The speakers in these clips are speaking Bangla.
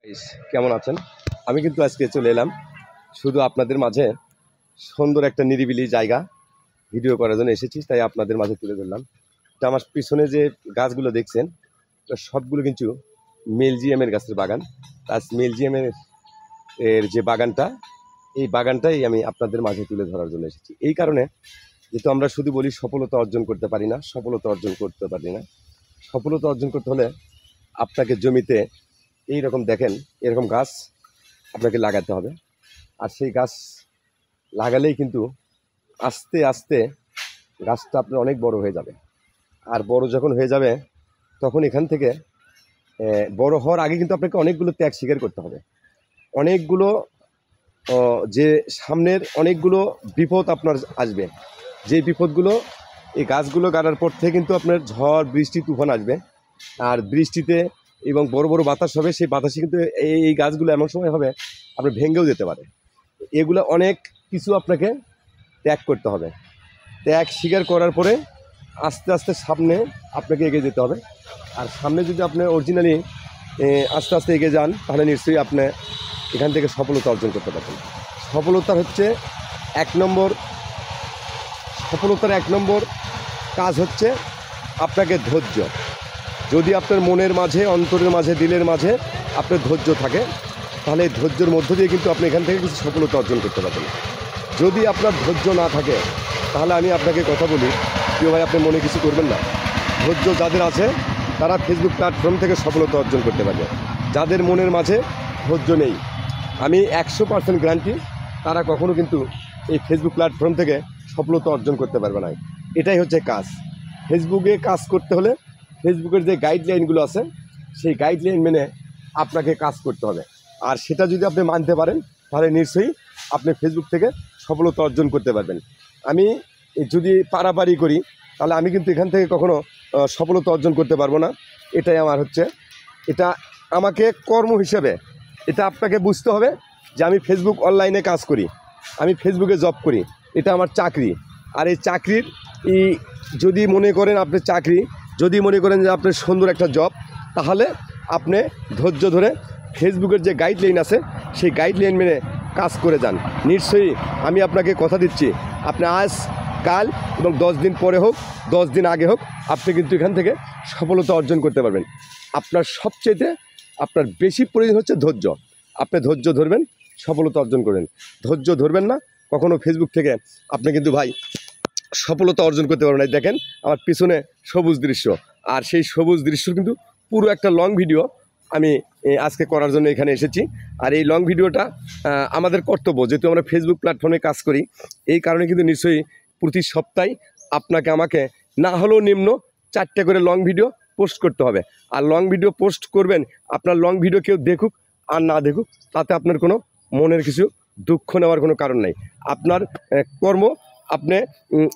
গাইস, কেমন আছেন? আমি কিন্তু আজকে চলে এলাম শুধু আপনাদের মাঝে সুন্দর একটা নিরিবিলি জায়গা ভিডিও করার জন্য এসেছি, তাই আপনাদের মাঝে তুলে ধরলাম। তো আমার পিছনে যে গাছগুলো দেখছেন, তো সবগুলো কিন্তু মেলজিয়ামের গাছের বাগান। আজ মেলজিয়ামের যে বাগানটা, এই বাগানটাই আমি আপনাদের মাঝে তুলে ধরার জন্য এসেছি। এই কারণে যেহেতু আমরা শুধু বলি সফলতা অর্জন করতে পারি না, সফলতা অর্জন করতে পারি না। সফলতা অর্জন করতে হলে আপনাকে জমিতে এইরকম দেখেন, এরকম গাছ আপনাকে লাগাতে হবে। আর সেই গাছ লাগালেই কিন্তু আস্তে আস্তে গাছটা আপনার অনেক বড় হয়ে যাবে। আর বড় যখন হয়ে যাবে, তখন এখান থেকে বড় হওয়ার আগে কিন্তু আপনাকে অনেকগুলো ত্যাগ স্বীকার করতে হবে। অনেকগুলো যে সামনের অনেকগুলো বিপদ আপনার আসবে, যে বিপদগুলো এই গাছগুলো গাড়ার পর থেকে কিন্তু আপনার ঝড় বৃষ্টি তুফান আসবে। আর বৃষ্টিতে এবং বড় বড় বাতাস হবে, সেই বাতাসে কিন্তু এই গাছগুলো এমন সময় হবে আপনার ভেঙেও যেতে পারে। এগুলো অনেক কিছু আপনাকে ত্যাগ করতে হবে। ত্যাগ স্বীকার করার পরে আস্তে আস্তে সামনে আপনাকে এগিয়ে যেতে হবে। আর সামনে যদি আপনি অরিজিনালি আস্তে আস্তে এগিয়ে যান, তাহলে নিশ্চয়ই আপনি এখান থেকে সফলতা অর্জন করতে পারবেন। সফলতার এক নম্বর কাজ হচ্ছে আপনাকে ধৈর্য। যদি আপনার মনের মাঝে, অন্তরের মাঝে, দিলের মাঝে আপনার ধৈর্য থাকে, তাহলে এই ধৈর্যের মধ্য দিয়ে কিন্তু আপনি এখান থেকে কিছু সফলতা অর্জন করতে পারবেন। যদি আপনার ধৈর্য না থাকে, তাহলে আমি আপনাকে কথা বলি, প্রিয় ভাই, আপনি মনে কিছু করবেন না। ধৈর্য যাদের আছে তারা ফেসবুক প্ল্যাটফর্ম থেকে সফলতা অর্জন করতে পারবে। যাদের মনের মাঝে ধৈর্য নেই, আমি 100% গ্যারান্টি তারা কখনো কিন্তু এই ফেসবুক প্ল্যাটফর্ম থেকে সফলতা অর্জন করতে পারবে না। এটাই হচ্ছে কাজ। ফেসবুকে কাজ করতে হলে ফেসবুকের যে গাইডলাইনগুলো আছে, সেই গাইডলাইন মেনে আপনাকে কাজ করতে হবে। আর সেটা যদি আপনি মানতে পারেন, তাহলে নিশ্চয়ই আপনি ফেসবুক থেকে সফলতা অর্জন করতে পারবেন। আমি যদি পারাপারি করি, তাহলে আমি কিন্তু এখান থেকে কখনো সফলতা অর্জন করতে পারবো না। এটাই আমার হচ্ছে, এটা আমাকে কর্ম হিসেবে এটা আপনাকে বুঝতে হবে যে আমি ফেসবুক অনলাইনে কাজ করি, আমি ফেসবুকে জব করি, এটা আমার চাকরি। আর এই চাকরির যদি মনে করেন আপনি চাকরি, যদি মনে করেন যে আপনার সুন্দর একটা জব, তাহলে আপনি ধৈর্য ধরে ফেসবুকের যে গাইডলাইন আছে, সেই গাইডলাইন মেনে কাজ করে যান। নিশ্চয়ই আমি আপনাকে কথা দিচ্ছি, আপনি আজ, কাল এবং 10 দিন পরে হোক, 10 দিন আগে হোক, আপনি কিন্তু এখান থেকে সফলতা অর্জন করতে পারবেন। আপনার সবচেয়ে আপনার বেশি প্রয়োজন হচ্ছে ধৈর্য। আপনি ধৈর্য ধরবেন, সফলতা অর্জন করবেন। ধৈর্য ধরবেন না, কখনো ফেসবুক থেকে আপনি কিন্তু ভাই সফলতা অর্জন করতে পারবেন না। দেখেন আমার পিছনে সবুজ দৃশ্য, আর সেই সবুজ দৃশ্য কিন্তু পুরো একটা লং ভিডিও আমি আজকে করার জন্য এখানে এসেছি। আর এই লং ভিডিওটা আমাদের কর্তব্য, যেহেতু আমরা ফেসবুক প্ল্যাটফর্মে কাজ করি। এই কারণে কিন্তু নিশ্চয়ই প্রতি সপ্তাহে আপনাকে আমাকে না হলেও নিম্ন 4টে করে লং ভিডিও পোস্ট করতে হবে। আর লং ভিডিও পোস্ট করবেন, আপনার লং ভিডিও কেউ দেখুক আর না দেখুক, তাতে আপনার কোনো মনের কিছু দুঃখ নেওয়ার কোনো কারণ নেই। আপনার কর্ম, আপনি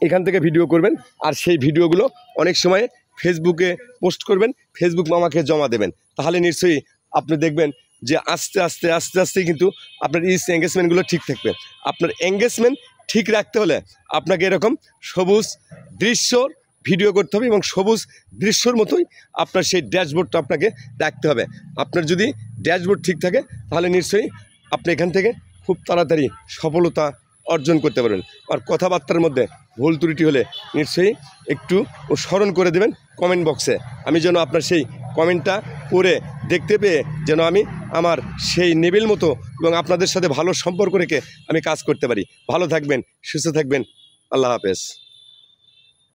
এখান থেকে ভিডিও করবেন, আর সেই ভিডিওগুলো অনেক সময় ফেসবুকে পোস্ট করবেন, ফেসবুক মামাকে জমা দেবেন। তাহলে নিশ্চয়ই আপনি দেখবেন যে আস্তে আস্তে আস্তে আস্তে কিন্তু আপনার এঙ্গেজমেন্টগুলো ঠিক থাকবে। আপনার এঙ্গেজমেন্ট ঠিক রাখতে হলে আপনাকে এরকম সবুজ দৃশ্যর ভিডিও করতে হবে, এবং সবুজ দৃশ্যর মতোই আপনার সেই ড্যাশবোর্ডটা আপনাকে রাখতে হবে। আপনার যদি ড্যাশবোর্ড ঠিক থাকে, তাহলে নিশ্চয়ই আপনি এখান থেকে খুব তাড়াতাড়ি সফলতা অর্জন করতে পারবেন। আর কথাবার্তার মধ্যে ভুল ত্রুটি হলে নিশ্চয়ই একটু স্মরণ করে দেবেন কমেন্ট বক্সে, আমি যেন আপনার সেই কমেন্টটা পড়ে দেখতে পেয়ে যেন আমি আমার সেই নেবেল মতো এবং আপনাদের সাথে ভালো সম্পর্ক রেখে আমি কাজ করতে পারি। ভালো থাকবেন, সুস্থ থাকবেন, আল্লাহ হাফেজ।